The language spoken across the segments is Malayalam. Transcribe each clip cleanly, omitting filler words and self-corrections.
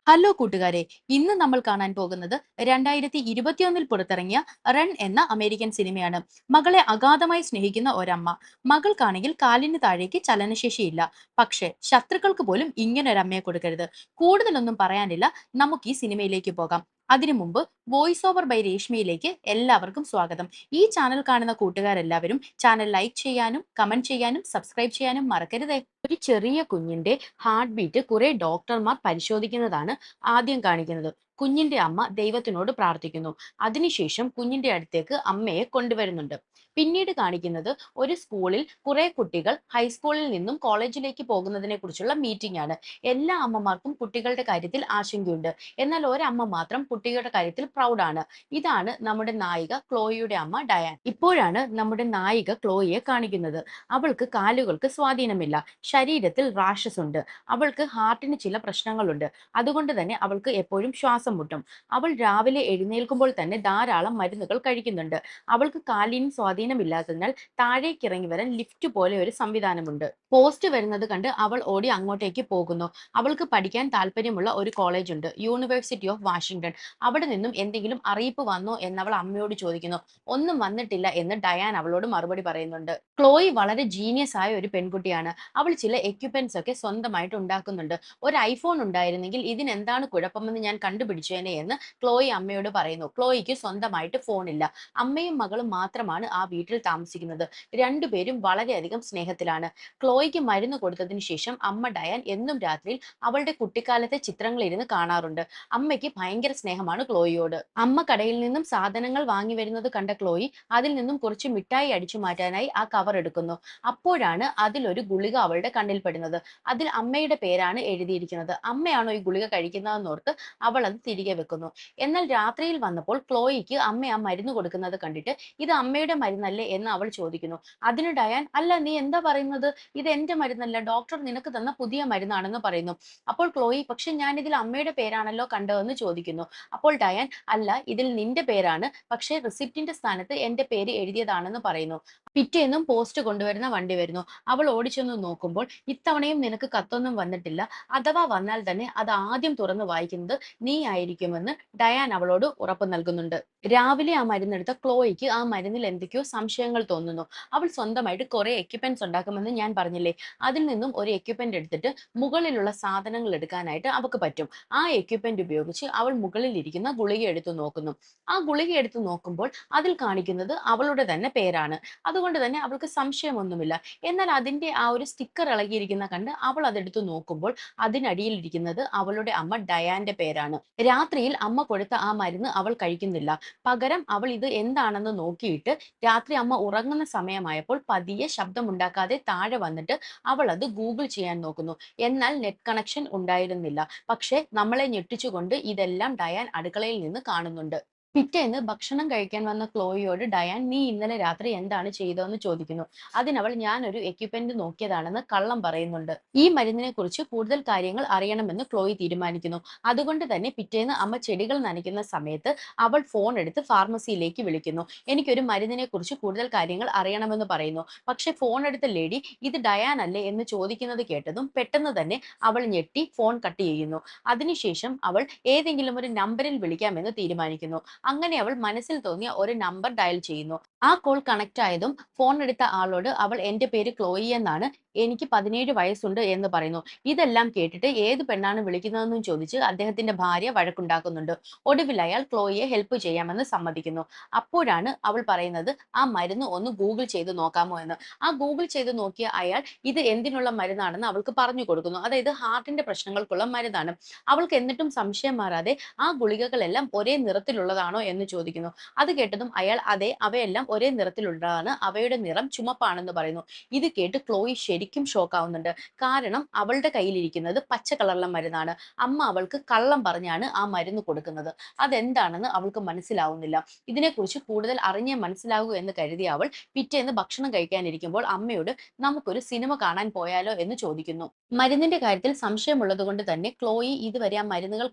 ഹലോ കൂട്ടുകാരെ, ഇന്ന് നമ്മൾ കാണാൻ പോകുന്നത് 2021 പുറത്തിറങ്ങിയ റൺ എന്ന അമേരിക്കൻ സിനിമയാണ്. മകളെ അഗാധമായി സ്നേഹിക്കുന്ന ഒരമ്മ. മകൾക്കാണെങ്കിൽ കാലിന് താഴേക്ക് ചലനശേഷിയില്ല. പക്ഷേ ശത്രുക്കൾക്ക് പോലും ഇങ്ങനെ ഒരു അമ്മയെ കൊടുക്കരുത്. കൂടുതലൊന്നും പറയാനില്ല, നമുക്ക് ഈ സിനിമയിലേക്ക് പോകാം. അതിനു മുമ്പ് വോയിസ് ഓവർ ബൈ രേഷ്മയിലേക്ക് എല്ലാവർക്കും സ്വാഗതം. ഈ ചാനൽ കാണുന്ന കൂട്ടുകാരെല്ലാവരും ചാനൽ ലൈക്ക് ചെയ്യാനും കമന്റ് ചെയ്യാനും സബ്സ്ക്രൈബ് ചെയ്യാനും മറക്കരുതേ. ഒരു ചെറിയ കുഞ്ഞിന്റെ ഹാർട്ട് ബീറ്റ് കുറെ ഡോക്ടർമാർ പരിശോധിക്കുന്നതാണ് ആദ്യം കാണിക്കുന്നത്. കുഞ്ഞിന്റെ അമ്മ ദൈവത്തിനോട് പ്രാർത്ഥിക്കുന്നു. അതിനുശേഷം കുഞ്ഞിന്റെ അടുത്തേക്ക് അമ്മയെ കൊണ്ടുവരുന്നുണ്ട്. പിന്നീട് കാണിക്കുന്നത് ഒരു സ്കൂളിൽ കുറെ കുട്ടികൾ ഹൈസ്കൂളിൽ നിന്നും കോളേജിലേക്ക് പോകുന്നതിനെ കുറിച്ചുള്ള മീറ്റിംഗ് ആണ്. എല്ലാ അമ്മമാർക്കും കുട്ടികളുടെ കാര്യത്തിൽ ആശങ്കയുണ്ട്. എന്നാൽ ഒരമ്മ മാത്രം കുട്ടികളുടെ കാര്യത്തിൽ പ്രൗഡാണ്. ഇതാണ് നമ്മുടെ നായിക ക്ലോയിയുടെ അമ്മ ഡയാൻ. ഇപ്പോഴാണ് നമ്മുടെ നായിക ക്ലോയിയെ കാണിക്കുന്നത്. അവൾക്ക് കാലുകൾക്ക് സ്വാധീനമില്ല. ശരീരത്തിൽ റാഷസ് ഉണ്ട്. അവൾക്ക് ഹാർട്ടിന് ചില പ്രശ്നങ്ങളുണ്ട്. അതുകൊണ്ട് തന്നെ അവൾക്ക് എപ്പോഴും ശ്വാസം മുട്ടും. അവൾ രാവിലെ എഴുന്നേൽക്കുമ്പോൾ തന്നെ ധാരാളം മരുന്നുകൾ കഴിക്കുന്നുണ്ട്. അവൾക്ക് കാലിന് സ്വാധീനമില്ലാത്തതിനാൽ താഴേക്ക് ഇറങ്ങി വരാൻ ലിഫ്റ്റ് പോലെ ഒരു സംവിധാനമുണ്ട്. പോസ്റ്റ് വരുന്നത് കണ്ട് അവൾ ഓടി അങ്ങോട്ടേക്ക് പോകുന്നു. അവൾക്ക് പഠിക്കാൻ താല്പര്യമുള്ള ഒരു കോളേജ് ഉണ്ട്, യൂണിവേഴ്സിറ്റി ഓഫ് വാഷിംഗ്ടൺ. അവിടെ നിന്നും എന്തെങ്കിലും അറിയിപ്പ് വന്നോ എന്ന് അവൾ അമ്മയോട് ചോദിക്കുന്നു. ഒന്നും വന്നിട്ടില്ല എന്ന് ഡയാൻ അവളോട് മറുപടി പറയുന്നുണ്ട്. ക്ലോയി വളരെ ജീനിയസ് ആയ ഒരു പെൺകുട്ടിയാണ്. അവൾ ചില എക്യുപ്മെന്റ്സ് ഒക്കെ സ്വന്തമായിട്ട് ഉണ്ടാക്കുന്നുണ്ട്. ഒരു ഐഫോൺ ഉണ്ടായിരുന്നെങ്കിൽ ഇതിനെന്താണ് കുഴപ്പമെന്ന് ഞാൻ കണ്ടുപിടിച്ചേനെ എന്ന് ക്ലോയി അമ്മയോട് പറയുന്നു. ക്ലോയിക്ക് സ്വന്തമായിട്ട് ഫോണില്ല. അമ്മയും മകളും മാത്രമാണ് ആ വീട്ടിൽ താമസിക്കുന്നത്. രണ്ടുപേരും വളരെയധികം സ്നേഹത്തിലാണ്. ക്ലോയിക്ക് മരുന്ന് കൊടുത്തതിന് ശേഷം അമ്മ ഡയാൻ എന്നും രാത്രിയിൽ അവളുടെ കുട്ടിക്കാലത്തെ ചിത്രങ്ങൾ ഇരുന്ന് കാണാറുണ്ട്. അമ്മയ്ക്ക് ഭയങ്കര സ്നേഹമാണ് ക്ലോയിയോട്. അമ്മ കടയിൽ നിന്നും സാധനങ്ങൾ വാങ്ങി വരുന്നത് കണ്ട ക്ലോയി അതിൽ നിന്നും കുറച്ച് മിഠായി അടിച്ചു മാറ്റാനായി ആ കവർ എടുക്കുന്നു. അപ്പോഴാണ് അതിലൊരു ഗുളിക അവളുടെ കണ്ണിൽ പെടുന്നത്. അതിൽ അമ്മയുടെ പേരാണ് എഴുതിയിരിക്കുന്നത്. അമ്മയാണോ ഈ ഗുളിക കഴിക്കുന്നതെന്നോർത്ത് അവൾ അത് തിരികെ വെക്കുന്നു. എന്നാൽ രാത്രിയിൽ വന്നപ്പോൾ ക്ലോയിക്ക് അമ്മ ആ മരുന്ന് കൊടുക്കുന്നത് കണ്ടിട്ട് ഇത് അമ്മയുടെ മരുന്നല്ലേ എന്ന് അവൾ ചോദിക്കുന്നു. അതിന് ഡയാൻ, അല്ല നീ എന്താ പറയുന്നത്, ഇത് എന്റെ മരുന്നല്ല, ഡോക്ടർ നിനക്ക് തന്ന പുതിയ മരുന്നാണെന്ന് പറയുന്നു. അപ്പോൾ ക്ലോയി, പക്ഷെ ഞാൻ ഇതിൽ അമ്മയുടെ പേരാണല്ലോ കണ്ടതെന്ന് ചോദിക്കുന്നു. അപ്പോൾ ഡയാൻ, അല്ല ഇതിൽ നിന്റെ പേരാണ്, പക്ഷെ റിസിപ്റ്റിന്റെ സ്ഥാനത്ത് എന്റെ പേര് എഴുതിയതാണെന്ന് പറയുന്നു. പിറ്റേന്നും പോസ്റ്റ് കൊണ്ടുവരുന്ന വണ്ടി വരുന്നു. അവൾ ഓടിച്ചെന്ന് നോക്കുമ്പോൾ ഇത്തവണയും നിനക്ക് കത്തൊന്നും വന്നിട്ടില്ല, അഥവാ വന്നാൽ തന്നെ അത് ആദ്യം തുറന്ന് വായിക്കുന്നത് നീ ആയിരിക്കുമെന്ന് ഡയാൻ അവളോട് ഉറപ്പ് നൽകുന്നുണ്ട്. രാവിലെ ആ മരുന്നെടുത്ത ക്ലോയിക്ക് ആ മരുന്നിൽ എന്തൊക്കെയോ സംശയങ്ങൾ തോന്നുന്നു. അവൾ സ്വന്തമായിട്ട് കുറെ എക്യുപ്മെന്റ്സ് ഉണ്ടാക്കുമെന്ന് ഞാൻ പറഞ്ഞില്ലേ, അതിൽ നിന്നും ഒരു എക്യുപ്മെന്റ് എടുത്തിട്ട് മുകളിലുള്ള സാധനങ്ങൾ എടുക്കാനായിട്ട് അവൾക്ക് പറ്റും. ആ എക്യുപ്മെന്റ് ഉപയോഗിച്ച് അവൾ മുകളിൽ ഇരിക്കുന്ന ഗുളിക എടുത്തു നോക്കുന്നു. ആ ഗുളിക എടുത്തു നോക്കുമ്പോൾ അതിൽ കാണിക്കുന്നത് അവളുടെ തന്നെ പേരാണ്. അതുകൊണ്ട് തന്നെ അവൾക്ക് സംശയമൊന്നുമില്ല. എന്നാൽ അതിന്റെ ആ ഒരു സ്റ്റിക്കർ ഇളകിയിരിക്കുന്ന കണ്ട് അവൾ അതെടുത്ത് നോക്കുമ്പോൾ അതിനടിയിൽ ഇരിക്കുന്നത് അവളുടെ അമ്മ ഡയാന്റെ പേരാണ്. രാത്രിയിൽ അമ്മ കൊടുത്ത ആ മരുന്ന് അവൾ കഴിക്കുന്നില്ല. പകരം അവൾ ഇത് എന്താണെന്ന് നോക്കിയിട്ട് രാത്രി അമ്മ ഉറങ്ങുന്ന സമയമായപ്പോൾ പതിയെ ശബ്ദമുണ്ടാക്കാതെ താഴെ വന്നിട്ട് അവൾ അത് ഗൂഗിൾ ചെയ്യാൻ നോക്കുന്നു. എന്നാൽ നെറ്റ് കണക്ഷൻ ഉണ്ടായിരുന്നില്ല. പക്ഷെ നമ്മളെ ഞെട്ടിച്ചുകൊണ്ട് ഇതെല്ലാം ഡയാൻ അടുക്കളയിൽ നിന്ന് കാണുന്നുണ്ട്. പിറ്റേന്ന് ഭക്ഷണം കഴിക്കാൻ വന്ന ക്ലോയിയോട് ഡയാൻ, നീ ഇന്നലെ രാത്രി എന്താണ് ചെയ്തതെന്ന് ചോദിക്കുന്നു. അതിനവൾ, ഞാനൊരു എക്യുപ്മെന്റ് നോക്കിയതാണെന്ന് കള്ളം പറയുന്നുണ്ട്. ഈ മരുന്നിനെ കുറിച്ച് കൂടുതൽ കാര്യങ്ങൾ അറിയണമെന്ന് ക്ലോയി തീരുമാനിക്കുന്നു. അതുകൊണ്ട് തന്നെ പിറ്റേന്ന് അമ്മ ചെടികൾ നനയ്ക്കുന്ന സമയത്ത് അവൾ ഫോൺ എടുത്ത് ഫാർമസിയിലേക്ക് വിളിക്കുന്നു. എനിക്കൊരു മരുന്നിനെ കുറിച്ച് കൂടുതൽ കാര്യങ്ങൾ അറിയണമെന്ന് പറയുന്നു. പക്ഷെ ഫോൺ എടുത്ത ലേഡി ഇത് ഡയാൻ അല്ലേ എന്ന് ചോദിക്കുന്നത് കേട്ടതും പെട്ടെന്ന് തന്നെ അവൾ ഞെട്ടി ഫോൺ കട്ട് ചെയ്യുന്നു. അതിനുശേഷം അവൾ ഏതെങ്കിലും ഒരു നമ്പറിൽ വിളിക്കാമെന്ന് തീരുമാനിക്കുന്നു. അങ്ങനെ അവൾ മനസ്സിൽ തോന്നിയ ഒരു നമ്പർ ഡയൽ ചെയ്യുന്നു. ആ കോൾ കണക്ട് ആയതും ഫോൺ എടുത്ത ആളോട് അവൾ, എന്റെ പേര് ക്ലോയി എന്നാണ്, എനിക്ക് 17 വയസ്സുണ്ട് എന്ന് പറയുന്നു. ഇതെല്ലാം കേട്ടിട്ട് ഏത് പെണ്ണാണ് വിളിക്കുന്നതെന്നും ചോദിച്ച് അദ്ദേഹത്തിന്റെ ഭാര്യ വഴക്കുണ്ടാക്കുന്നുണ്ട്. ഒടുവിൽ അയാൾ ക്ലോയിയെ ഹെൽപ്പ് ചെയ്യാമെന്ന് സമ്മതിക്കുന്നു. അപ്പോഴാണ് അവൾ പറയുന്നത്, ആ മരുന്ന് ഒന്ന് ഗൂഗിൾ ചെയ്ത് നോക്കാമോ എന്ന്. ആ ഗൂഗിൾ ചെയ്ത് നോക്കിയ അയാൾ ഇത് എന്തിനുള്ള മരുന്നാണെന്ന് അവൾക്ക് പറഞ്ഞു കൊടുക്കുന്നു. അതായത് ഹാർട്ടിന്റെ പ്രശ്നങ്ങൾക്കുള്ള മരുന്നാണ്. അവൾക്ക് എന്നിട്ടും സംശയം മാറാതെ ആ ഗുളികകളെല്ലാം ഒരേ നിറത്തിലുള്ളതാണോ എന്ന് ചോദിക്കുന്നു. അത് കേട്ടതും അയാൾ, അതെ അവയെല്ലാം ഒരേ നിറത്തിലുള്ളതാണ്, അവയുടെ നിറം ചുമപ്പാണെന്ന് പറയുന്നു. ഇത് കേട്ട് ക്ലോയി ശരിക്കും ഷോക്കാവുന്നുണ്ട്. കാരണം അവളുടെ കയ്യിലിരിക്കുന്നത് പച്ച കളറിലെ മരുന്നാണ്. അമ്മ അവൾക്ക് കള്ളം പറഞ്ഞാണ് ആ മരുന്ന് കൊടുക്കുന്നത്. അതെന്താണെന്ന് അവൾക്ക് മനസ്സിലാവുന്നില്ല. ഇതിനെക്കുറിച്ച് കൂടുതൽ അറിഞ്ഞേ മനസ്സിലാകൂ എന്ന് കരുതിയ അവൾ പിറ്റേന്ന് ഭക്ഷണം കഴിക്കാനിരിക്കുമ്പോൾ അമ്മയോട്, നമുക്കൊരു സിനിമ കാണാൻ പോയാലോ എന്ന് ചോദിക്കുന്നു. മരുന്നിന്റെ കാര്യത്തിൽ സംശയമുള്ളത് കൊണ്ട് തന്നെ ക്ലോയി ഇതുവരെ ആ മരുന്നുകൾ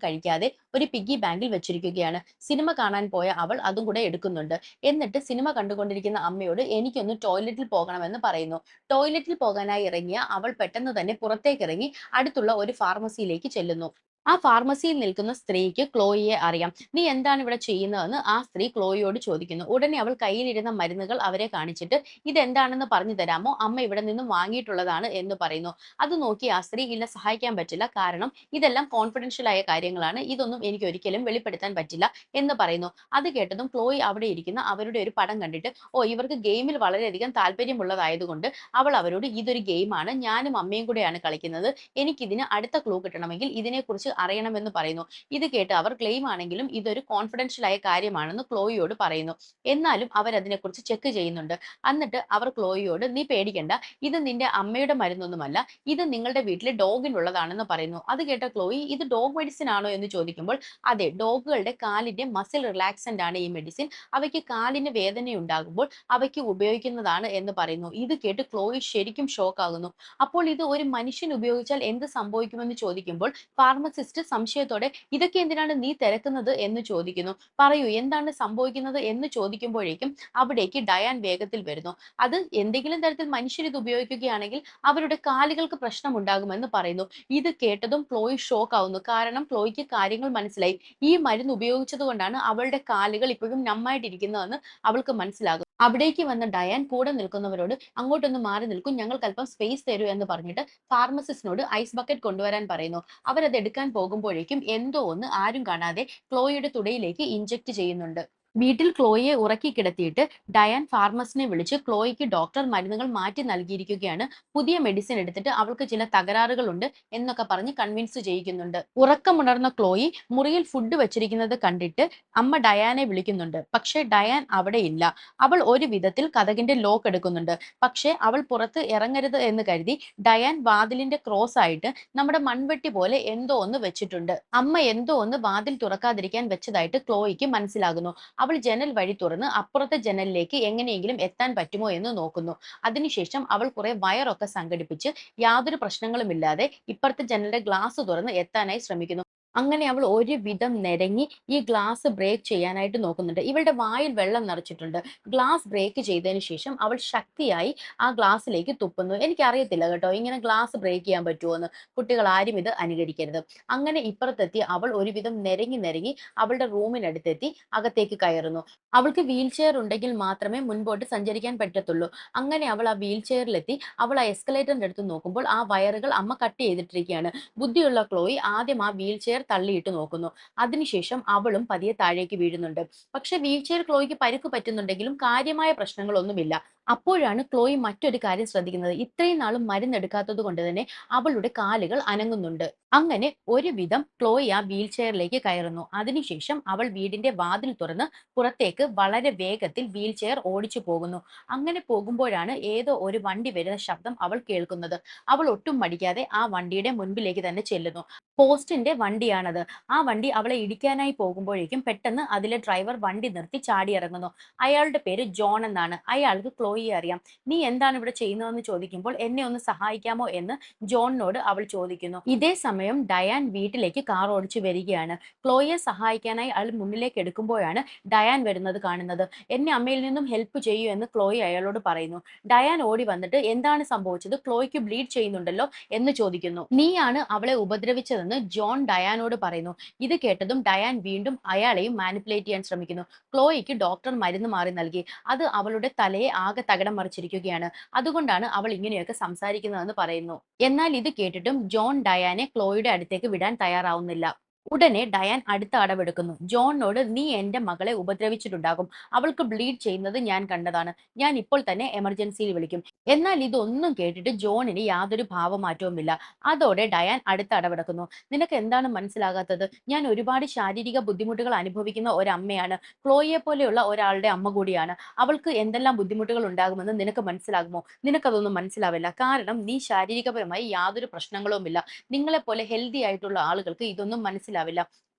കഴിക്കാതെ ഒരു പിഗ്ഗി ബാങ്കിൽ വെച്ചിരിക്കുകയാണ്. സിനിമ കാണാൻ പോയ അവൾ അതും കൂടെ എടുക്കുന്നുണ്ട്. എന്നിട്ട് സിനിമ കണ്ടുകൊണ്ടിരിക്കുന്ന അമ്മയോട്, എനിക്കൊന്ന് ടോയ്ലറ്റിൽ പോകണമെന്ന് പറയുന്നു. ടോയ്ലറ്റിൽ പോകാനായി ഇറങ്ങിയ അവൾ പെട്ടെന്ന് തന്നെ പുറത്തേക്ക് ഇറങ്ങി അടുത്തുള്ള ഒരു ഫാർമസിയിലേക്ക് ചെല്ലുന്നു. ആ ഫാർമസിയിൽ നിൽക്കുന്ന സ്ത്രീക്ക് ക്ലോയിയെ അറിയാം. "നീ എന്താണ് ഇവിടെ ചെയ്യുന്നതെന്ന്?" ആ സ്ത്രീ ക്ലോയിയോട് ചോദിക്കുന്നു. ഉടനെ അവൾ കയ്യിലിരുന്ന മരുന്നുകൾ അവരെ കാണിച്ചിട്ട്, "ഇതെന്താണെന്ന് പറഞ്ഞു തരാമോ? അമ്മ ഇവിടെ നിന്നും വാങ്ങിയിട്ടുള്ളതാണ്" എന്ന് പറയുന്നു. അത് നോക്കി ആ സ്ത്രീ, "ഇല്ല, സഹായിക്കാൻ പറ്റില്ല. കാരണം ഇതെല്ലാം കോൺഫിഡൻഷ്യൽ ആയ കാര്യങ്ങളാണ്. ഇതൊന്നും എനിക്ക് ഒരിക്കലും വെളിപ്പെടുത്താൻ പറ്റില്ല" എന്ന് പറയുന്നു. അത് കേട്ടതും ക്ലോയി അവിടെ ഇരിക്കുന്ന അവരുടെ ഒരു പടം കണ്ടിട്ട്, ഇവർക്ക് ഗെയിമിൽ വളരെയധികം താല്പര്യമുള്ളതായതുകൊണ്ട് അവൾ അവരോട്, "ഇതൊരു ഗെയിമാണ്. ഞാനും അമ്മയും കൂടെയാണ് കളിക്കുന്നത്. എനിക്കിതിന് അടുത്ത ക്ലൂ കിട്ടണമെങ്കിൽ ഇതിനെക്കുറിച്ച് അറിയണമെന്ന്" പറയുന്നു. ഇത് കേട്ട് അവർ ക്ലെയിം ആണെങ്കിലും ഇതൊരു കോൺഫിഡൻഷ്യൽ ആയ കാര്യമാണെന്ന് ക്ലോയിയോട് പറയുന്നു. എന്നാലും അവരതിനെക്കുറിച്ച് ചെക്ക് ചെയ്യുന്നുണ്ട്. എന്നിട്ട് അവർ ക്ലോയിയോട്, "നീ പേടിക്കണ്ട. ഇത് നിന്റെ അമ്മയുടെ മരുന്നൊന്നുമല്ല. ഇത് നിങ്ങളുടെ വീട്ടിലെ ഡോഗിനുള്ളതാണെന്ന്" പറയുന്നു. അത് കേട്ട ക്ലോയി, "ഇത് ഡോഗ് മെഡിസിൻ ആണോ?" എന്ന് ചോദിക്കുമ്പോൾ, "അതെ, ഡോഗുകളുടെ കാലിന്റെ മസിൽ റിലാക്സന്റ് ആണ് ഈ മെഡിസിൻ. അവയ്ക്ക് കാലിന് വേദനയുണ്ടാകുമ്പോൾ അവയ്ക്ക് ഉപയോഗിക്കുന്നതാണ്" എന്ന് പറയുന്നു. ഇത് കേട്ട് ക്ലോയി ശരിക്കും ഷോക്ക് ആകുന്നു. അപ്പോൾ ഇത് ഒരു മനുഷ്യൻ ഉപയോഗിച്ചാൽ എന്ത് സംഭവിക്കുമെന്ന് ചോദിക്കുമ്പോൾ ഫാർമസിസ്റ്റ് സംശയത്തോടെ, "ഇതൊക്കെ എന്തിനാണ് നീ തിരക്കുന്നത്?" എന്ന് ചോദിക്കുന്നു. "പറയൂ, എന്താണ് സംഭവിക്കുന്നത്?" എന്ന് ചോദിക്കുമ്പോഴേക്കും അവിടേക്ക് ഡയാൻ വേഗത്തിൽ വരുന്നു. അത് എന്തെങ്കിലും തരത്തിൽ മനുഷ്യർ ഇത് ഉപയോഗിക്കുകയാണെങ്കിൽ അവരുടെ കാലുകൾക്ക് പ്രശ്നമുണ്ടാകുമെന്ന് പറയുന്നു. ഇത് കേട്ടതും ക്ലോയി ഷോക്ക് ആവുന്നു. കാരണം ക്ലോയിക്ക് കാര്യങ്ങൾ മനസ്സിലായി. ഈ മരുന്ന് ഉപയോഗിച്ചത് കൊണ്ടാണ് അവളുടെ കാലുകൾ ഇപ്പോഴും നന്നായിട്ടിരിക്കുന്നതെന്ന് അവൾക്ക് മനസ്സിലാകും. അവിടേക്ക് വന്ന ഡയാൻ കൂടെ നിൽക്കുന്നവരോട്, "അങ്ങോട്ടൊന്ന് മാറി നിൽക്കൂ, ഞങ്ങൾക്ക് അല്പം സ്പേസ് തരൂ" എന്ന് പറഞ്ഞിട്ട് ഫാർമസിസ്റ്റിനോട് ഐസ് ബക്കറ്റ് കൊണ്ടുവരാൻ പറയുന്നു. അവരത് എടുക്കാൻ പോകുമ്പോഴേക്കും എന്തോ ഒന്ന് ആരും കാണാതെ ക്ലോയിയുടെ തുടയിലേക്ക് ഇൻജെക്ട് ചെയ്യുന്നുണ്ട്. വീട്ടിൽ ക്ലോയിയെ ഉറക്കി കിടത്തിയിട്ട് ഡയാൻ ഫാർമസിനെ വിളിച്ച്, "ക്ലോയിക്ക് ഡോക്ടർ മരുന്നുകൾ മാറ്റി നൽകിയിരിക്കുകയാണ്. പുതിയ മെഡിസിൻ എടുത്തിട്ട് അവൾക്ക് ചില തകരാറുകളുണ്ട്" എന്നൊക്കെ പറഞ്ഞ് കൺവിൻസ് ചെയ്യിക്കുന്നുണ്ട്. ഉറക്കമുണർന്ന ക്ലോയി മുറിയിൽ ഫുഡ് വെച്ചിരിക്കുന്നത് കണ്ടിട്ട് അമ്മ ഡയാനെ വിളിക്കുന്നുണ്ട്. പക്ഷേ ഡയാൻ അവിടെ ഇല്ല. അവൾ ഒരു വിധത്തിൽ കതകിന്റെ ലോക്ക് എടുക്കുന്നുണ്ട്. പക്ഷേ അവൾ പുറത്ത് ഇറങ്ങരുത് എന്ന് കരുതി ഡയാൻ വാതിലിന്റെ ക്രോസ് ആയിട്ട് നമ്മുടെ മൺവെട്ടി പോലെ എന്തോ ഒന്ന് വെച്ചിട്ടുണ്ട്. അമ്മ എന്തോ ഒന്ന് വാതിൽ തുറക്കാതിരിക്കാൻ വെച്ചതായിട്ട് ക്ലോയിക്ക് മനസ്സിലാകുന്നു. അവൾ ജനൽ വഴി തുറന്ന് അപ്പുറത്തെ ജനലിലേക്ക് എങ്ങനെയെങ്കിലും എത്താൻ പറ്റുമോ എന്ന് നോക്കുന്നു. അതിനുശേഷം അവൾ കുറെ വയറൊക്കെ സംഘടിപ്പിച്ച് യാതൊരു പ്രശ്നങ്ങളുമില്ലാതെ ഇപ്പുറത്തെ ജനലിന്റെ ഗ്ലാസ് തുറന്ന് എത്താനായി ശ്രമിക്കുന്നു. അങ്ങനെ അവൾ ഒരുവിധം നിരങ്ങി ഈ ഗ്ലാസ് ബ്രേക്ക് ചെയ്യാനായിട്ട് നോക്കുന്നുണ്ട്. ഇവളുടെ വായിൽ വെള്ളം നിറച്ചിട്ടുണ്ട്. ഗ്ലാസ് ബ്രേക്ക് ചെയ്തതിന് ശേഷം അവൾ ശക്തിയായി ആ ഗ്ലാസ്സിലേക്ക് തുപ്പുന്നു. എനിക്കറിയത്തില്ല കേട്ടോ, ഇങ്ങനെ ഗ്ലാസ് ബ്രേക്ക് ചെയ്യാൻ പറ്റുമോ എന്ന്. കുട്ടികൾ ആരും ഇത് അനുകരിക്കരുത്. അങ്ങനെ ഇപ്പുറത്തെത്തി അവൾ ഒരുവിധം നിരങ്ങി നിരങ്ങി അവളുടെ റൂമിനടുത്തെത്തി അകത്തേക്ക് കയറുന്നു. അവൾക്ക് വീൽ ചെയർ ഉണ്ടെങ്കിൽ മാത്രമേ മുൻപോട്ട് സഞ്ചരിക്കാൻ പറ്റത്തുള്ളൂ. അങ്ങനെ അവൾ ആ വീൽ ചെയറിലെത്തി അവൾ ആ എസ്കലേറ്ററിന്റെ അടുത്ത് നോക്കുമ്പോൾ ആ വയറുകൾ അമ്മ കട്ട് ചെയ്തിട്ടിരിക്കുകയാണ്. ബുദ്ധിയുള്ള ക്ലോയി ആദ്യം ആ വീൽ ചെയർ തള്ളിയിട്ട് നോക്കുന്നു. അതിനുശേഷം അവളും പതിയെ താഴേക്ക് വീഴുന്നുണ്ട്. പക്ഷെ വീൽ ചെയർ ക്ലോയിക്ക് പരിക്ക് പറ്റുന്നുണ്ടെങ്കിലും കാര്യമായ പ്രശ്നങ്ങളൊന്നുമില്ല. അപ്പോഴാണ് ക്ലോയി മറ്റൊരു കാര്യം ശ്രദ്ധിക്കുന്നത്. ഇത്രയും നാളും മരുന്നെടുക്കാത്തത് കൊണ്ട് തന്നെ അവളുടെ കാലുകൾ അനങ്ങുന്നുണ്ട്. അങ്ങനെ ഒരുവിധം ക്ലോയി ആ വീൽ ചെയറിലേക്ക് കയറുന്നു. അതിനുശേഷം അവൾ വീടിന്റെ വാതിൽ തുറന്ന് പുറത്തേക്ക് വളരെ വേഗത്തിൽ വീൽ ചെയർ ഓടിച്ചു പോകുന്നു. അങ്ങനെ പോകുമ്പോഴാണ് ഏതോ ഒരു വണ്ടി വരുന്ന ശബ്ദം അവൾ കേൾക്കുന്നത്. അവൾ ഒട്ടും മടിക്കാതെ ആ വണ്ടിയുടെ മുൻപിലേക്ക് തന്നെ ചെല്ലുന്നു. പോസ്റ്റിന്റെ വണ്ടിയാണത്. ആ വണ്ടി അവളെ ഇടിക്കാനായി പോകുമ്പോഴേക്കും പെട്ടെന്ന് അതിലെ ഡ്രൈവർ വണ്ടി നിർത്തി ചാടിയിറങ്ങുന്നു. അയാളുടെ പേര് ജോൺ എന്നാണ്. അയാൾക്ക് ക്ലോയിയെ അറിയാം. "നീ എന്താണ് ഇവിടെ ചെയ്യുന്നതെന്ന് ചോദിക്കുമ്പോൾ, എന്നെ ഒന്ന് സഹായിക്കാമോ" എന്ന് ജോണിനോട് അവൾ ചോദിക്കുന്നു. ഇതേ സമയം ഡയാൻ വീട്ടിലേക്ക് കാർ ഓടിച്ചു വരികയാണ്. ക്ലോയിയെ സഹായിക്കാനായി അയാൾ മുന്നിലേക്ക് എടുക്കുമ്പോഴാണ് ഡയാൻ വരുന്നത് കാണുന്നത്. "എന്നെ അമ്മയിൽ നിന്നും ഹെൽപ്പ് ചെയ്യൂ" എന്ന് ക്ലോയി അയാളോട് പറയുന്നു. ഡയാൻ ഓടി വന്നിട്ട്, "എന്താണ് സംഭവിച്ചത്? ക്ലോയിക്ക് ബ്ലീഡ് ചെയ്യുന്നുണ്ടല്ലോ" എന്ന് ചോദിക്കുന്നു. "നീയാണ് അവളെ ഉപദ്രവിച്ചതെന്ന് ജോൺ ഡയാനോട് പറയുന്നു. ഇത് കേട്ടതും ഡയാൻ വീണ്ടും അയാളെയും മാനിപ്പുലേറ്റ് ചെയ്യാൻ ശ്രമിക്കുന്നു. ക്ലോയിക്ക് ഡോക്ടർ മരുന്ന് മാറി നൽകി. അത് അവളുടെ തലയെ ആകെ തകിടം മറിച്ചിരിക്കുകയാണ്. അതുകൊണ്ടാണ് അവൾ ഇങ്ങനെയൊക്കെ സംസാരിക്കുന്നതെന്ന് പറയുന്നു. എന്നാൽ ഇത് കേട്ടിട്ടും ജോൺ ഡയാനെ ക്ലോയിയുടെ അടുത്തേക്ക് വിടാൻ തയ്യാറാവുന്നില്ല. ഉടനെ ഡയാൻ അടുത്ത അടവെടുക്കുന്നു. ജോണിനോട്, "നീ എന്റെ മകളെ ഉപദ്രവിച്ചിട്ടുണ്ടാകും. അവൾക്ക് ബ്ലീഡ് ചെയ്യുന്നത് ഞാൻ കണ്ടതാണ്. ഞാൻ ഇപ്പോൾ തന്നെ എമർജൻസിയിൽ വിളിക്കും." എന്നാൽ ഇതൊന്നും കേട്ടിട്ട് ജോണിന് യാതൊരു ഭാവമാറ്റവുമില്ല. അതോടെ ഡയാൻ അടുത്ത അടവെടുക്കുന്നു. "നിനക്ക് എന്താണ് മനസ്സിലാകാത്തത്? ഞാൻ ഒരുപാട് ശാരീരിക ബുദ്ധിമുട്ടുകൾ അനുഭവിക്കുന്ന ഒരമ്മയാണ്. ക്ലോയിയെ പോലെയുള്ള ഒരാളുടെ അമ്മ കൂടിയാണ്. അവൾക്ക് എന്തെല്ലാം ബുദ്ധിമുട്ടുകൾ ഉണ്ടാകുമെന്ന് നിനക്ക് മനസ്സിലാകുമോ? നിനക്കതൊന്നും മനസ്സിലാവില്ല. കാരണം നീ ശാരീരികപരമായി യാതൊരു പ്രശ്നങ്ങളുമില്ല. നിങ്ങളെപ്പോലെ ഹെൽത്തി ആയിട്ടുള്ള ആളുകൾക്ക് ഇതൊന്നും മനസ്സിലാവില്ല.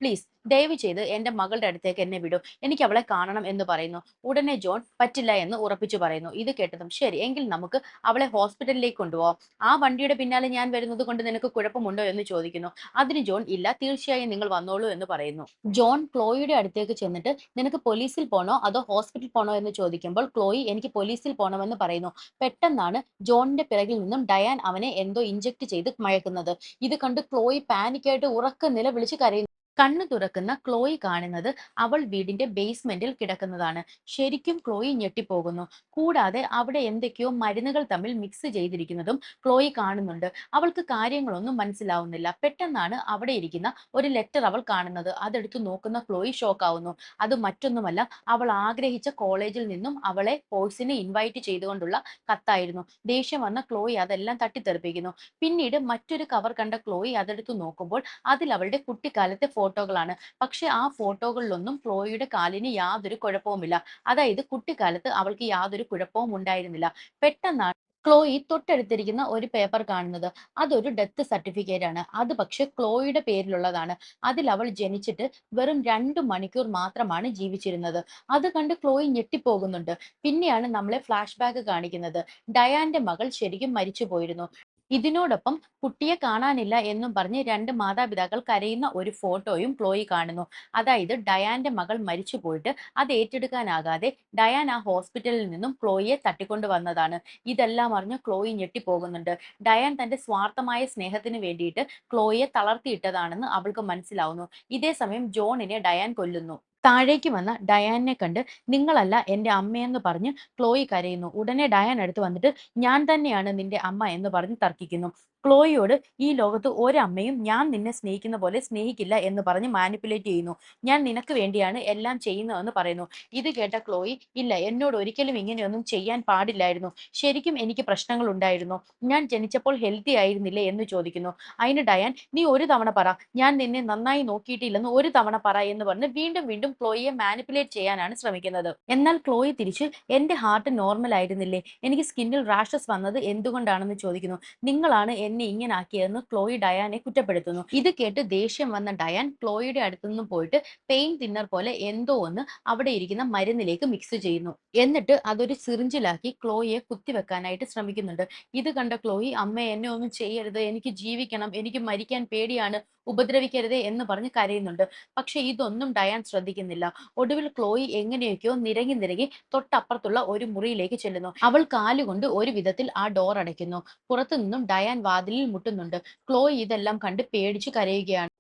പ്ലീസ് ദയവ് ചെയ്ത് എന്റെ മകളുടെ അടുത്തേക്ക് എന്നെ വിടൂ. എനിക്ക് അവളെ കാണണം എന്ന് പറയുന്നു. ഉടനെ ജോൺ പറ്റില്ല എന്ന് ഉറപ്പിച്ചു പറയുന്നു. ഇത് കേട്ടതും ശരി എങ്കിൽ നമുക്ക് അവളെ ഹോസ്പിറ്റലിലേക്ക് കൊണ്ടുപോകാം. ആ വണ്ടിയുടെ പിന്നാലെ ഞാൻ വരുന്നത് കൊണ്ട് നിനക്ക് കുഴപ്പമുണ്ടോ എന്ന് ചോദിക്കുന്നു. അതിന് ജോൺ ഇല്ല, തീർച്ചയായും നിങ്ങൾ വന്നോളൂ എന്ന് പറയുന്നു. ജോൺ ക്ലോയിയുടെ അടുത്തേക്ക് ചെന്നിട്ട് നിനക്ക് പോലീസിൽ പോണോ അതോ ഹോസ്പിറ്റലിൽ പോണോ എന്ന് ചോദിക്കുമ്പോൾ ക്ലോയി എനിക്ക് പോലീസിൽ പോണമെന്ന് പറയുന്നു. പെട്ടെന്നാണ് ജോണിന്റെ പിറകിൽ നിന്നും ഡയാൻ അവനെ എന്തോ ഇഞ്ചക്ട് ചെയ്ത് മയക്കുന്നത്. ഇത് കണ്ട് ക്ലോയി പാനിക്കായിട്ട് ഉറക്കെ നിലവിളിച്ച് കരയുന്നു. കണ്ണു തുറക്കുന്ന ക്ലോയി കാണുന്നത് അവൾ വീടിന്റെ ബേസ്മെന്റിൽ കിടക്കുന്നതാണ്. ശരിക്കും ക്ലോയി ഞെട്ടിപ്പോകുന്നു. കൂടാതെ അവിടെ എന്തൊക്കെയോ മരുന്നുകൾ തമ്മിൽ മിക്സ് ചെയ്തിരിക്കുന്നതും ക്ലോയി കാണുന്നുണ്ട്. അവൾക്ക് കാര്യങ്ങളൊന്നും മനസ്സിലാവുന്നില്ല. പെട്ടെന്നാണ് അവിടെ ഇരിക്കുന്ന ഒരു ലെറ്റർ അവൾ കാണുന്നത്. അതെടുത്ത് നോക്കുന്ന ക്ലോയി ഷോക്കാവുന്നു. അത് മറ്റൊന്നുമല്ല, അവൾ ആഗ്രഹിച്ച കോളേജിൽ നിന്നും അവളെ കോഴ്സിന് ഇൻവൈറ്റ് ചെയ്തുകൊണ്ടുള്ള കത്തായിരുന്നു. ദേഷ്യം വന്ന ക്ലോയി അതെല്ലാം തട്ടിത്തെറിപ്പിക്കുന്നു. പിന്നീട് മറ്റൊരു കവർ കണ്ട ക്ലോയി അതെടുത്ത് നോക്കുമ്പോൾ അതിൽ അവളുടെ കുട്ടിക്കാലത്തെ ഫോട്ടോകളാണ്. പക്ഷെ ആ ഫോട്ടോകളിലൊന്നും ക്ലോയിയുടെ കാലിന് യാതൊരു കുഴപ്പവുമില്ല. അതായത് കുട്ടിക്കാലത്ത് അവൾക്ക് യാതൊരു കുഴപ്പവും ഉണ്ടായിരുന്നില്ല. പെട്ടെന്നാണ് ക്ലോയി തൊട്ടടുത്തിരിക്കുന്ന ഒരു പേപ്പർ കാണുന്നത്. അതൊരു ഡെത്ത് സർട്ടിഫിക്കറ്റ് ആണ്. അത് പക്ഷെ ക്ലോയിയുടെ പേരിലുള്ളതാണ്. അതിൽ അവൾ ജനിച്ചിട്ട് വെറും 2 മണിക്കൂർ മാത്രമാണ് ജീവിച്ചിരുന്നത്. അത് കണ്ട് ക്ലോയി ഞെട്ടിപ്പോകുന്നുണ്ട്. പിന്നെയാണ് നമ്മളെ ഫ്ലാഷ് ബാക്ക് കാണിക്കുന്നത്. ഡയാന്റെ മകൾ ശരിക്കും മരിച്ചു പോയിരുന്നു. ഇതിനോടൊപ്പം കുട്ടിയെ കാണാനില്ല എന്നും പറഞ്ഞ് 2 മാതാപിതാക്കൾ കരയുന്ന ഒരു ഫോട്ടോയും ക്ലോയി കാണുന്നു. അതായത് ഡയാന്റെ മകൾ മരിച്ചു പോയിട്ട് അത് ഏറ്റെടുക്കാനാകാതെ ഡയാൻ ആ ഹോസ്പിറ്റലിൽ നിന്നും ക്ലോയിയെ തട്ടിക്കൊണ്ടു വന്നതാണ്. ഇതെല്ലാം അറിഞ്ഞ് ക്ലോയി ഞെട്ടിപ്പോകുന്നുണ്ട്. ഡയാൻ തന്റെ സ്വാർത്ഥമായ സ്നേഹത്തിന് വേണ്ടിയിട്ട് ക്ലോയിയെ തളർത്തിയിട്ടതാണെന്ന് അവൾക്ക് മനസ്സിലാവുന്നു. ഇതേ സമയം ജോണിനെ ഡയാൻ കൊല്ലുന്നു. താഴേക്ക് വന്ന ഡയാനെ കണ്ട് നിങ്ങളല്ല എന്റെ അമ്മയെന്ന് പറഞ്ഞ് ക്ലോയി കരയുന്നു. ഉടനെ ഡയാൻ അടുത്ത് വന്നിട്ട് ഞാൻ തന്നെയാണ് നിന്റെ അമ്മ എന്ന് പറഞ്ഞ് തർക്കിക്കുന്നു. ക്ലോയിയോട് ഈ ലോകത്ത് ഒരമ്മയും ഞാൻ നിന്നെ സ്നേഹിക്കുന്ന പോലെ സ്നേഹിക്കില്ല എന്ന് പറഞ്ഞ് മാനിപ്പുലേറ്റ് ചെയ്യുന്നു. ഞാൻ നിനക്ക് വേണ്ടിയാണ് എല്ലാം ചെയ്യുന്നതെന്ന് പറയുന്നു. ഇത് കേട്ട ക്ലോയി ഇല്ല, എന്നോട് ഒരിക്കലും ഇങ്ങനെയൊന്നും ചെയ്യാൻ പാടില്ലായിരുന്നു. ശരിക്കും എനിക്ക് പ്രശ്നങ്ങൾ ഉണ്ടായിരുന്നു. ഞാൻ ജനിച്ചപ്പോൾ ഹെൽത്തി ആയിരുന്നില്ലേ എന്ന് ചോദിക്കുന്നു. അതിന് ഡയാൻ നീ ഒരു തവണ പറ, ഞാൻ നിന്നെ നന്നായി നോക്കിയിട്ടില്ലെന്ന് ഒരു തവണ പറ എന്ന് പറഞ്ഞ് വീണ്ടും വീണ്ടും ക്ലോയിയെ മാനിപ്പുലേറ്റ് ചെയ്യാനാണ് ശ്രമിക്കുന്നത്. എന്നാൽ ക്ലോയി തിരിച്ച് എന്റെ ഹാർട്ട് നോർമൽ ആയിരുന്നില്ലേ, എനിക്ക് സ്കിന്നിൽ റാഷസ് വന്നത് എന്തുകൊണ്ടാണെന്ന് ചോദിക്കുന്നു. നിങ്ങളാണ് എന്നെ ഇങ്ങനെ ആക്കിയതെന്ന് ക്ലോയി ഡയാനെ കുറ്റപ്പെടുത്തുന്നു. ഇത് കേട്ട് ദേഷ്യം വന്ന ഡയാൻ ക്ലോയിയുടെ അടുത്തുനിന്ന് പോയിട്ട് പെയിൻ തിന്നർ പോലെ എന്തോ ഒന്ന് അവിടെ ഇരിക്കുന്ന മരുന്നിലേക്ക് മിക്സ് ചെയ്യുന്നു. എന്നിട്ട് അതൊരു സിറിഞ്ചിലാക്കി ക്ലോയിയെ കുത്തിവെക്കാനായിട്ട് ശ്രമിക്കുന്നുണ്ട്. ഇത് കണ്ട ക്ലോയി അമ്മ എന്നെ ഒന്നും ചെയ്യരുത്, എനിക്ക് ജീവിക്കണം, എനിക്ക് മരിക്കാൻ പേടിയാണ്, ഉപദ്രവിക്കരുതേ എന്ന് പറഞ്ഞ് കരയുന്നുണ്ട്. പക്ഷെ ഇതൊന്നും ഡയാൻ ശ്രദ്ധിക്കുന്നില്ല. ഒടുവിൽ ക്ലോയി എങ്ങനെയൊക്കെയോ നിരങ്ങി നിരങ്ങി തൊട്ടപ്പുറത്തുള്ള ഒരു മുറിയിലേക്ക് ചെല്ലുന്നു. അവൾ കാലുകൊണ്ട് ഒരു വിധത്തിൽ ആ ഡോർ അടയ്ക്കുന്നു. പുറത്തു നിന്നും ഡയാൻ വാതിലിൽ മുട്ടുന്നുണ്ട്. ക്ലോയി ഇതെല്ലാം കണ്ട് പേടിച്ചു കരയുകയാണ്.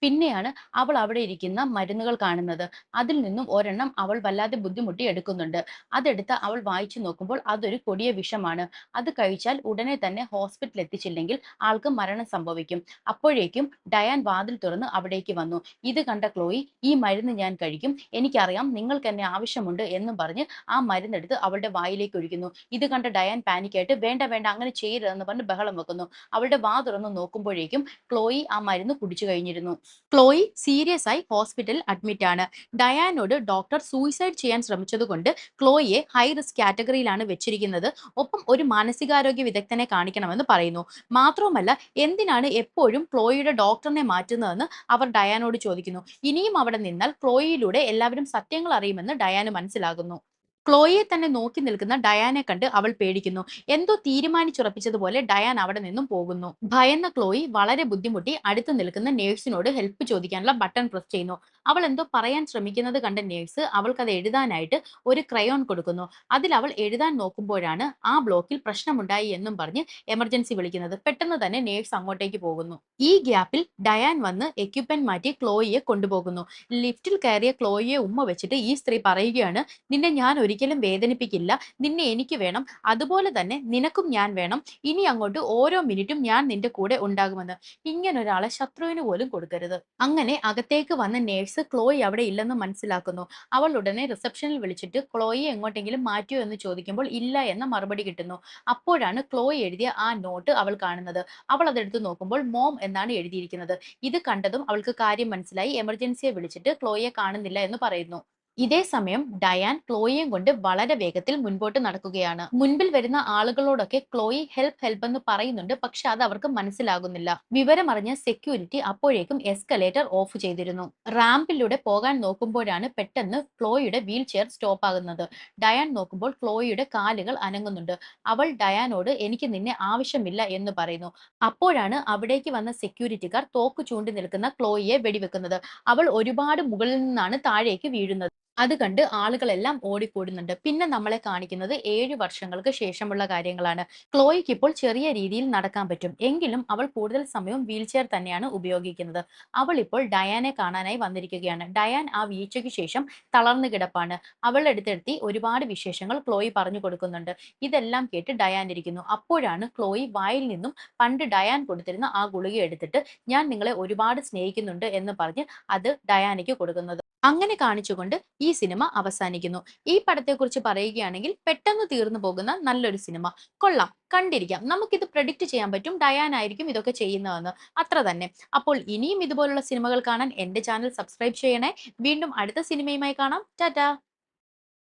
പിന്നെയാണ് അവൾ അവിടെ ഇരിക്കുന്ന മരുന്നുകൾ കാണുന്നത്. അതിൽ നിന്നും ഒരെണ്ണം അവൾ വല്ലാതെ ബുദ്ധിമുട്ടി എടുക്കുന്നുണ്ട്. അതെടുത്ത് അവൾ വായിച്ചു നോക്കുമ്പോൾ അതൊരു കൊടിയ വിഷമാണ്. അത് കഴിച്ചാൽ ഉടനെ തന്നെ ഹോസ്പിറ്റലിൽ എത്തിച്ചില്ലെങ്കിൽ ആൾക്ക് മരണം സംഭവിക്കും. അപ്പോഴേക്കും ഡയാൻ വാതിൽ തുറന്ന് അവിടേക്ക് വന്നു. ഇത് കണ്ട ക്ലോയി ഈ മരുന്ന് ഞാൻ കഴിക്കും, എനിക്കറിയാം നിങ്ങൾക്ക് എന്നെ ആവശ്യമുണ്ട് എന്നും പറഞ്ഞ് ആ മരുന്നെടുത്ത് അവളുടെ വായിലേക്ക് ഒഴിക്കുന്നു. ഇത് കണ്ട ഡയാൻ പാനിക്കായിട്ട് വേണ്ട വേണ്ട അങ്ങനെ ചെയ്യരുതെന്ന് പറഞ്ഞ് ബഹളം വെക്കുന്നു. അവളുടെ വാ തുറന്ന് നോക്കുമ്പോഴേക്കും ക്ലോയി ആ മരുന്ന് കുടിച്ചു കഴിഞ്ഞിരുന്നു. ക്ലോയി സീരിയസ് ആയി ഹോസ്പിറ്റലിൽ അഡ്മിറ്റ് ആണ്. ഡയാനോട് ഡോക്ടർ സൂയിസൈഡ് ചെയ്യാൻ ശ്രമിച്ചതുകൊണ്ട് ക്ലോയിയെ ഹൈ റിസ്ക് കാറ്റഗറിയിലാണ് വെച്ചിരിക്കുന്നത്. ഒപ്പം ഒരു മാനസികാരോഗ്യ വിദഗ്ധനെ കാണിക്കണമെന്ന് പറയുന്നു. മാത്രവുമല്ല എന്തിനാണ് എപ്പോഴും ക്ലോയിയുടെ ഡോക്ടറിനെ മാറ്റുന്നതെന്ന് അവർ ഡയാനോട് ചോദിക്കുന്നു. ഇനിയും അവിടെ നിന്നാൽ ക്ലോയിയിലൂടെ എല്ലാവരും സത്യങ്ങൾ അറിയുമെന്ന് ഡയാന് മനസ്സിലാകുന്നു. ക്ലോയിയെ തന്നെ നോക്കി നിൽക്കുന്ന ഡയാനെ കണ്ട് അവൾ പേടിക്കുന്നു. എന്തോ തീരുമാനിച്ചുറപ്പിച്ചതുപോലെ ഡയാൻ അവിടെ നിന്നും പോകുന്നു. ഭയന്ന ക്ലോയി വളരെ ബുദ്ധിമുട്ടി അടുത്ത് നിൽക്കുന്ന നേഴ്സിനോട് ഹെൽപ്പ് ചോദിക്കാനുള്ള ബട്ടൺ പ്രസ് ചെയ്യുന്നു. അവൾ എന്തോ പറയാൻ ശ്രമിക്കുന്നത് കണ്ട നേഴ്സ് അവൾക്കത് എഴുതാനായിട്ട് ഒരു ക്രയോൺ കൊടുക്കുന്നു. അതിൽ അവൾ എഴുതാൻ നോക്കുമ്പോഴാണ് ആ ബ്ലോക്കിൽ പ്രശ്നമുണ്ടായി എന്നും പറഞ്ഞ് എമർജൻസി വിളിക്കുന്നത്. പെട്ടെന്ന് തന്നെ നേഴ്സ് അങ്ങോട്ടേക്ക് പോകുന്നു. ഈ ഗ്യാപ്പിൽ ഡയാൻ വന്ന് എക്യുപ്മെന്റ് മാറ്റി ക്ലോയിയെ കൊണ്ടുപോകുന്നു. ലിഫ്റ്റിൽ കയറിയ ക്ലോയിയെ ഉമ്മ വെച്ചിട്ട് ഈ സ്ത്രീ പറയുകയാണ് നിന്നെ ഞാൻ ഒരിക്കലും വേദനിപ്പിക്കില്ല, നിന്നെ എനിക്ക് വേണം, അതുപോലെ തന്നെ നിനക്കും ഞാൻ വേണം, ഇനി അങ്ങോട്ട് ഓരോ മിനിറ്റും ഞാൻ നിന്റെ കൂടെ ഉണ്ടാകുമെന്ന്. ഇങ്ങനൊരാളെ ശത്രുവിന് പോലും കൊടുക്കരുത്. അങ്ങനെ അകത്തേക്ക് വന്ന നേഴ്സ് ക്ലോയി അവിടെ ഇല്ലെന്ന് മനസ്സിലാക്കുന്നു. അവൾ ഉടനെ റിസപ്ഷനിൽ വിളിച്ചിട്ട് ക്ലോയിയെ എങ്ങോട്ടെങ്കിലും മാറ്റിയോ എന്ന് ചോദിക്കുമ്പോൾ ഇല്ല എന്ന മറുപടി കിട്ടുന്നു. അപ്പോഴാണ് ക്ലോയി എഴുതിയ ആ നോട്ട് അവൾ കാണുന്നത്. അവൾ അതെടുത്ത് നോക്കുമ്പോൾ മോം എന്നാണ് എഴുതിയിരിക്കുന്നത്. ഇത് കണ്ടതും അവൾക്ക് കാര്യം മനസ്സിലായി. എമർജൻസിയെ വിളിച്ചിട്ട് ക്ലോയിയെ കാണുന്നില്ല എന്ന് പറയുന്നു. ഇതേ സമയം ഡയാൻ ക്ലോയിയെയും കൊണ്ട് വളരെ വേഗത്തിൽ മുൻപോട്ട് നടക്കുകയാണ്. മുൻപിൽ വരുന്ന ആളുകളോടൊക്കെ ക്ലോയി ഹെൽപ്പ് ഹെൽപ്പ് എന്ന് പറയുന്നുണ്ട്, പക്ഷെ അത് അവർക്ക് മനസ്സിലാകുന്നില്ല. വിവരമറിഞ്ഞ സെക്യൂരിറ്റി അപ്പോഴേക്കും എസ്കലേറ്റർ ഓഫ് ചെയ്തിരുന്നു. റാമ്പിലൂടെ പോകാൻ നോക്കുമ്പോഴാണ് പെട്ടെന്ന് ക്ലോയിയുടെ വീൽ ചെയർ സ്റ്റോപ്പ് ആകുന്നത്. ഡയാൻ നോക്കുമ്പോൾ ക്ലോയിയുടെ കാലുകൾ അനങ്ങുന്നുണ്ട്. അവൾ ഡയാനോട് എനിക്ക് നിന്നെ ആവശ്യമില്ല എന്ന് പറയുന്നു. അപ്പോഴാണ് അവിടേക്ക് വന്ന സെക്യൂരിറ്റിക്കാർ തോക്ക് ചൂണ്ടി നിൽക്കുന്ന ക്ലോയിയെ വെടിവെക്കുന്നത്. അവൾ ഒരുപാട് മുകളിൽ നിന്നാണ് താഴേക്ക് വീഴുന്നത്. അത് കണ്ട് ആളുകളെല്ലാം ഓടിക്കൂടുന്നുണ്ട്. പിന്നെ നമ്മളെ കാണിക്കുന്നത് 7 വർഷങ്ങൾക്ക് ശേഷമുള്ള കാര്യങ്ങളാണ്. ക്ലോയിക്ക് ഇപ്പോൾ ചെറിയ രീതിയിൽ നടക്കാൻ പറ്റും. എങ്കിലും അവൾ കൂടുതൽ സമയവും വീൽചെയർ തന്നെയാണ് ഉപയോഗിക്കുന്നത്. അവൾ ഇപ്പോൾ ഡയാനെ കാണാനായി വന്നിരിക്കുകയാണ്. ഡയാൻ ആ വീഴ്ചയ്ക്ക് ശേഷം തളർന്നു കിടപ്പാണ്. അവളുടെ അടുത്തെത്തി ഒരുപാട് വിശേഷങ്ങൾ ക്ലോയി പറഞ്ഞു കൊടുക്കുന്നുണ്ട്. ഇതെല്ലാം കേട്ട് ഡയാൻ ഇരിക്കുന്നു. അപ്പോഴാണ് ക്ലോയി വായിൽ നിന്നും പണ്ട് ഡയാൻ കൊടുത്തിരുന്ന ആ ഗുളിക എടുത്തിട്ട് ഞാൻ നിങ്ങളെ ഒരുപാട് സ്നേഹിക്കുന്നുണ്ട് എന്ന് പറഞ്ഞ് അത് ഡയാനയ്ക്ക് കൊടുക്കുന്നത്. അങ്ങനെ കാണിച്ചുകൊണ്ട് ഈ സിനിമ അവസാനിക്കുന്നു. ഈ പടത്തെക്കുറിച്ച് പറയുകയാണെങ്കിൽ പെട്ടെന്ന് തീർന്നു പോകുന്ന നല്ലൊരു സിനിമ. കൊള്ളാം, കണ്ടിരിക്കാം. നമുക്കിത് പ്രെഡിക്റ്റ് ചെയ്യാൻ പറ്റും ഡയാൻ ആയിരിക്കും ഇതൊക്കെ ചെയ്യുന്നതെന്ന്. അത്ര തന്നെ. അപ്പോൾ ഇനിയും ഇതുപോലുള്ള സിനിമകൾ കാണാൻ എന്റെ ചാനൽ സബ്സ്ക്രൈബ് ചെയ്യണേ. വീണ്ടും അടുത്ത സിനിമയുമായി കാണാം. ടാറ്റാ.